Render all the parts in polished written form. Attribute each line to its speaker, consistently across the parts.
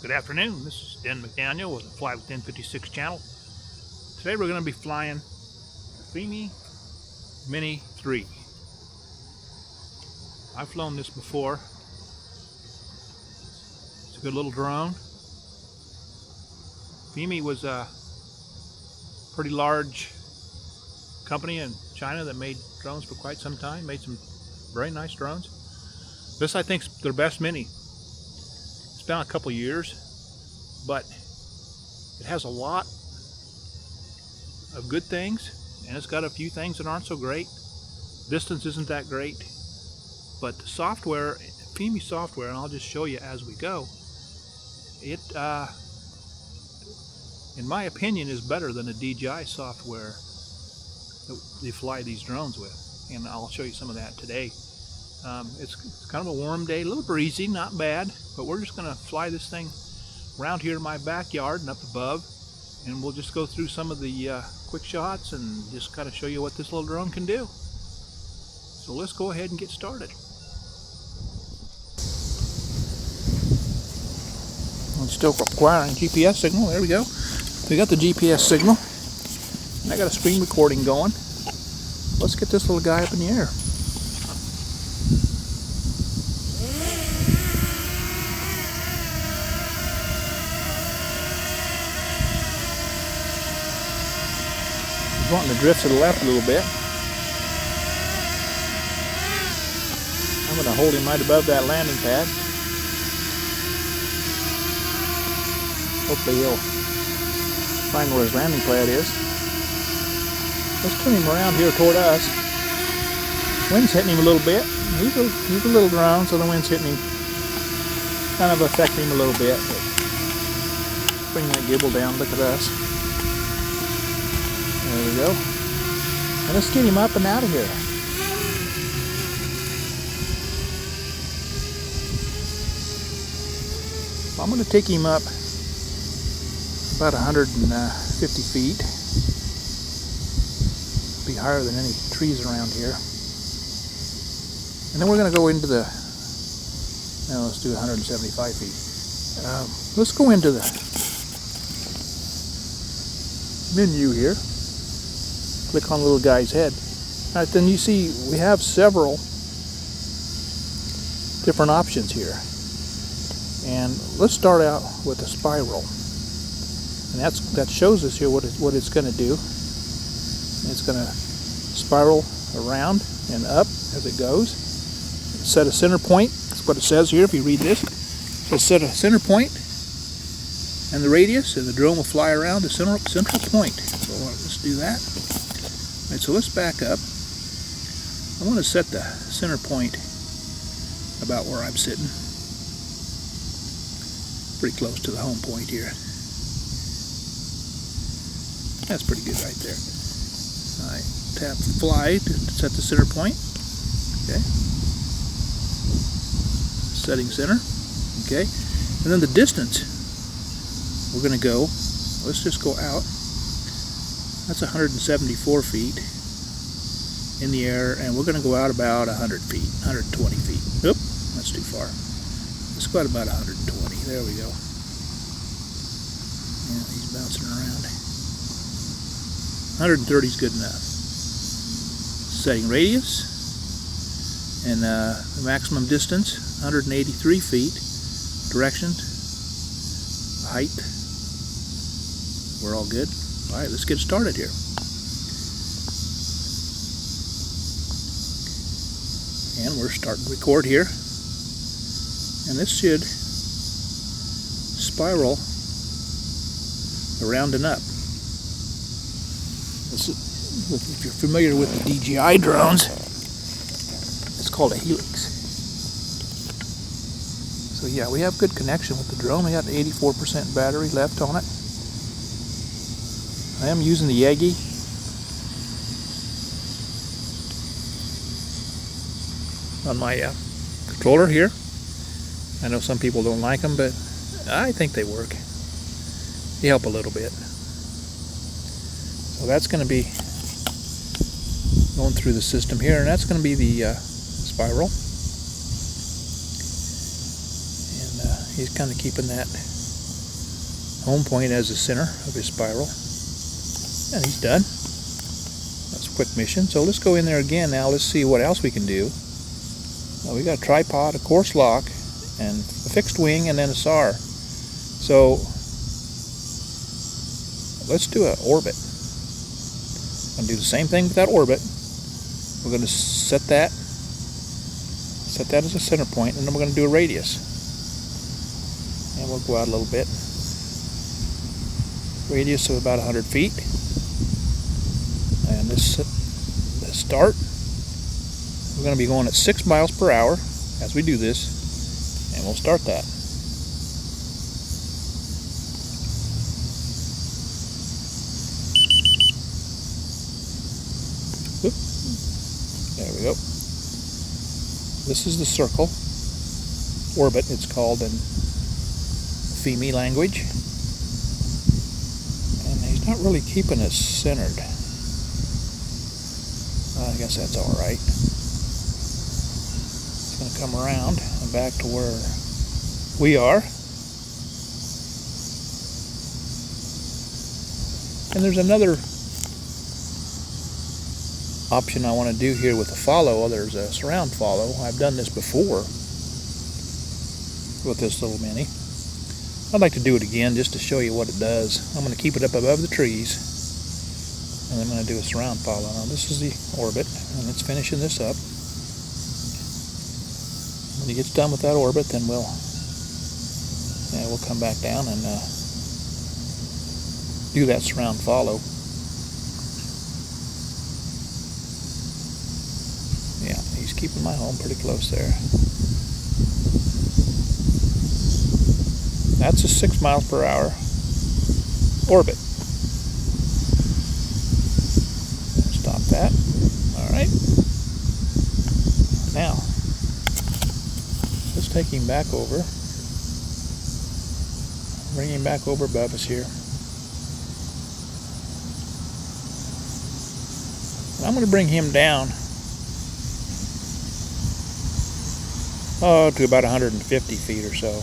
Speaker 1: Good afternoon, this is Den McDaniel with the Fly with 1056 channel. Today we're going to be flying the Fimi Mini 3. I've flown this before. It's a good little drone. Fimi was a pretty large company in China that made drones for quite some time, made some very nice drones. This I think is their best Mini. It's been a couple years, but it has a lot of good things, and it's got a few things that aren't so great. Distance isn't that great, but the software, Fimi software, and I'll just show you as we go, it in my opinion is better than the DJI software that they fly these drones with, and I'll show you some of that today. It's kind of a warm day, a little breezy, not bad, but we're just going to fly this thing around here in my backyard and up above, and we'll just go through some of the quick shots and just kind of show you what this little drone can do. So let's go ahead and get started. I'm still acquiring GPS signal. There we go. We got the GPS signal, and I got a screen recording going. Let's get this little guy up in the air. He's wanting to drift to the left a little bit. I'm going to hold him right above that landing pad. Hopefully he'll find where his landing pad is. Let's turn him around here toward us. Wind's hitting him a little bit. He's a little drone, so the wind's hitting him, kind of affecting him a little bit. But bring that gibble down. Look at us. There we go. And let's get him up and out of here. I'm going to take him up about 150 feet. Be higher than any trees around here. And then we're going to go into the, now let's do 175 feet. Let's go into the menu here. Click on the little guy's head. All right, then you see we have several different options here. And let's start out with a spiral. And that shows us here what it's going to do. It's going to spiral around and up as it goes. Set a center point. That's what it says here if you read this. So set a center point and the radius, and the drone will fly around the central point. So let's do that. All right, so let's back up. I want to set the center point about where I'm sitting. Pretty close to the home point here. That's pretty good right there. All right, tap fly to set the center point. Okay. Setting center. Okay. And then the distance we're going to go, let's just go out. That's 174 feet in the air, and we're going to go out about 100 feet, 120 feet. Oop, that's too far. Let's go out about 120. There we go. Yeah, he's bouncing around. 130 is good enough. Setting radius, and the maximum distance, 183 feet. Direction, height, we're all good. All right, let's get started here. And we're starting to record here. And this should spiral around and up. If you're familiar with the DJI drones, it's called a helix. So yeah, we have good connection with the drone. We got 84% battery left on it. I am using the Yagi. On my controller here. I know some people don't like them, but I think they work. They help a little bit. So that's going to be going through the system here, and that's going to be the spiral. And he's kind of keeping that home point as the center of his spiral. And he's done. That's a quick mission. So let's go in there again now. Let's see what else we can do. We got a tripod, a course lock, and a fixed wing, and then a SAR. So let's do an orbit. I'm going to do the same thing with that orbit. We're going to set that as a center point, and then we're going to do a radius. And we'll go out a little bit. Radius of about 100 feet. And this start, we're going to be going at 6 miles per hour as we do this, and we'll start that. Whoop. There we go. This is the circle orbit, it's called in Fimi language. And he's not really keeping us centered. I guess that's all right. It's going to come around and back to where we are. And there's another option I want to do here with the follow. There's a surround follow. I've done this before with this little Mini. I'd like to do it again just to show you what it does. I'm going to keep it up above the trees, and I'm going to do a surround follow. Now this is the orbit, and it's finishing this up. When he gets done with that orbit, then we'll come back down and do that surround follow. Yeah, he's keeping my home pretty close there. That's a 6 miles per hour orbit. Stop that. All right. Now, let's take him back over. Bring him back over above us here. I'm going to bring him down to about 150 feet or so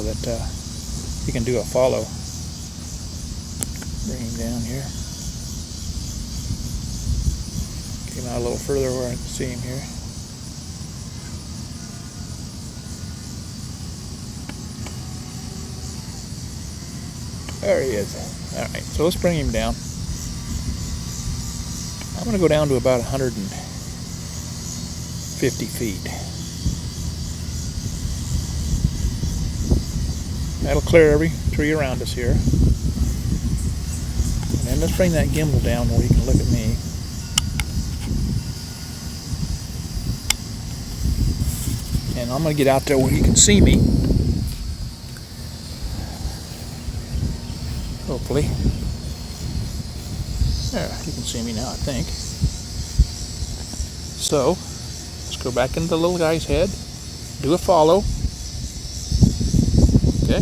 Speaker 1: that he can do a follow. Bring him down here. Get him out a little further where I can see him here. There he is. Alright, so let's bring him down. I'm going to go down to about 150 feet. That'll clear every tree around us here. And then let's bring that gimbal down where you can look at me. And I'm going to get out there where you can see me. Hopefully. There, you can see me now, I think. So, let's go back into the little guy's head. Do a follow. Okay.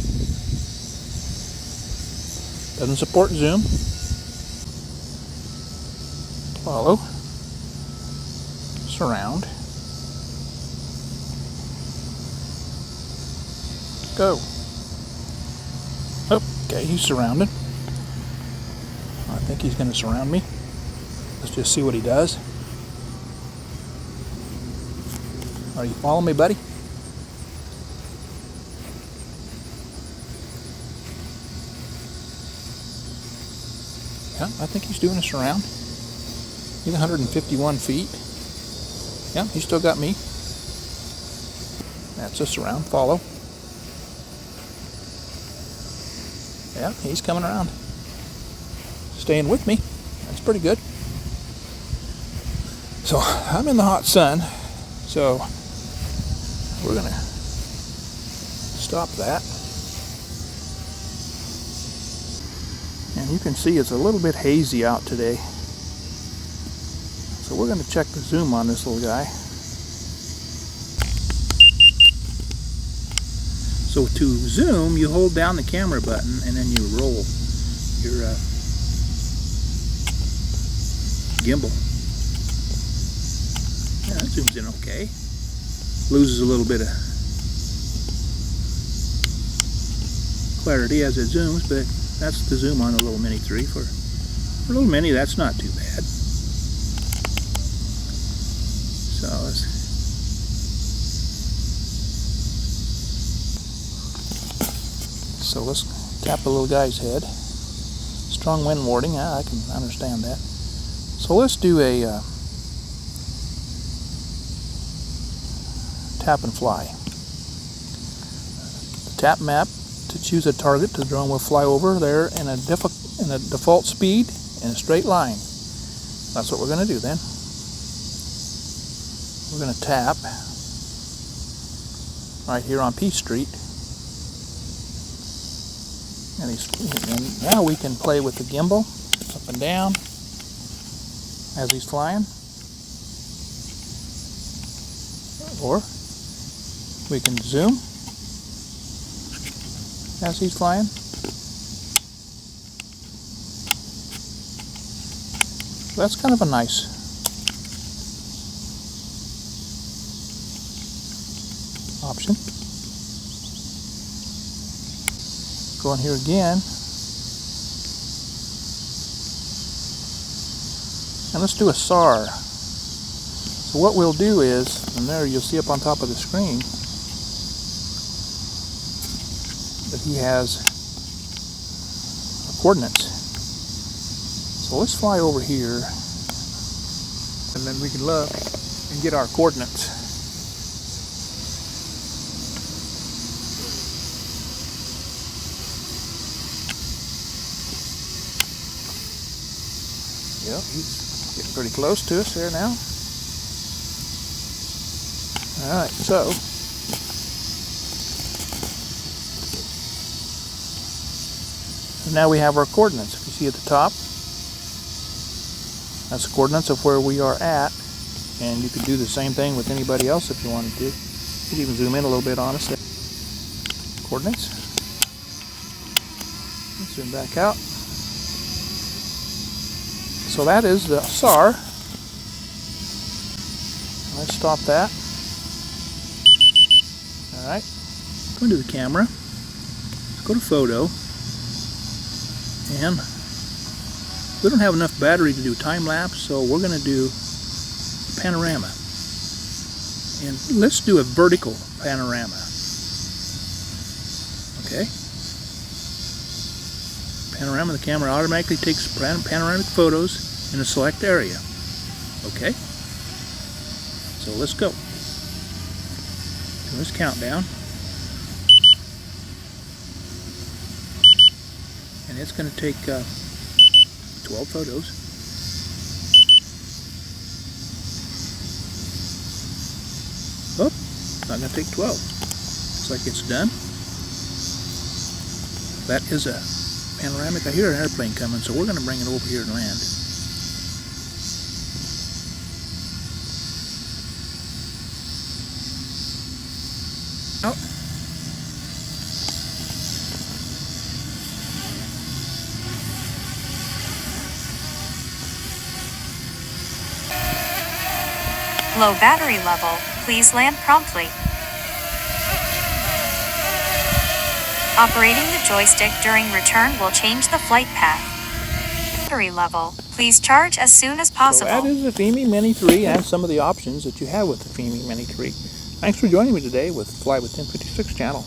Speaker 1: Doesn't support zoom. Follow. Surround. Go. Oh, okay, he's surrounded. I think he's going to surround me. Let's just see what he does. Are you following me, buddy? Yeah, I think he's doing a surround. He's 151 feet. Yeah, he's still got me. That's a surround follow. Yeah, he's coming around. Staying with me. That's pretty good. So I'm in the hot sun, so we're gonna stop that. And you can see it's a little bit hazy out today. So we're gonna check the zoom on this little guy. So to zoom, you hold down the camera button and then you roll your gimbal. Yeah, that zooms in okay. Loses a little bit of clarity as it zooms, but that's the zoom on the little Mini 3. For a little Mini, that's not too bad. So let's tap the little guy's head. Strong wind warning, I can understand that. So let's do a tap and fly. Tap map to choose a target. The drone will fly over there in a default speed in a straight line. That's what we're going to do then. We're going to tap right here on P Street. And now we can play with the gimbal up and down as he's flying. Or we can zoom as he's flying. That's kind of a nice option. Go in here again, and let's do a SAR. So what we'll do is, and there you'll see up on top of the screen that he has coordinates. So let's fly over here, and then we can look and get our coordinates. Yep, he's getting pretty close to us here now. Alright, so now we have our coordinates. If you see at the top, that's the coordinates of where we are at, and you could do the same thing with anybody else if you wanted to. You could even zoom in a little bit on us. Coordinates. Let's zoom back out. So that is the SAR. Let's stop that. Alright, go into the camera, go to photo, and we don't have enough battery to do time lapse, so we're going to do panorama. And let's do a vertical panorama. Okay? Panorama, the camera automatically takes panoramic photos in a select area. Okay? So let's go. Do this countdown. And it's going to take 12 photos. Oh, not going to take 12. Looks like it's done. That is a panoramic. I hear an airplane coming, so we're going to bring it over here and land. Out.
Speaker 2: Low battery level. Please land promptly. Operating the joystick during return will change the flight path. Battery level. Please charge as soon as possible.
Speaker 1: So that is the Fimi Mini 3 and some of the options that you have with the Fimi Mini 3. Thanks for joining me today with Fly with 1056 channel.